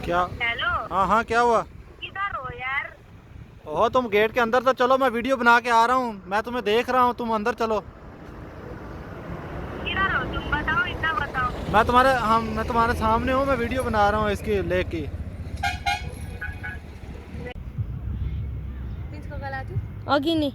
क्या? हेलो। हाँ हाँ, क्या हुआ? किधर हो यार? ओहो, तुम गेट के अंदर तो चलो, मैं वीडियो बना के आ रहा हूँ। मैं तुम्हें देख रहा हूँ, तुम अंदर चलो। किधर हो तुम? बताओ, इतना बताओ। मैं तुम्हारे सामने हूँ, मैं वीडियो बना रहा हूँ इसकी लेक की। Pins ko kalati? O gini.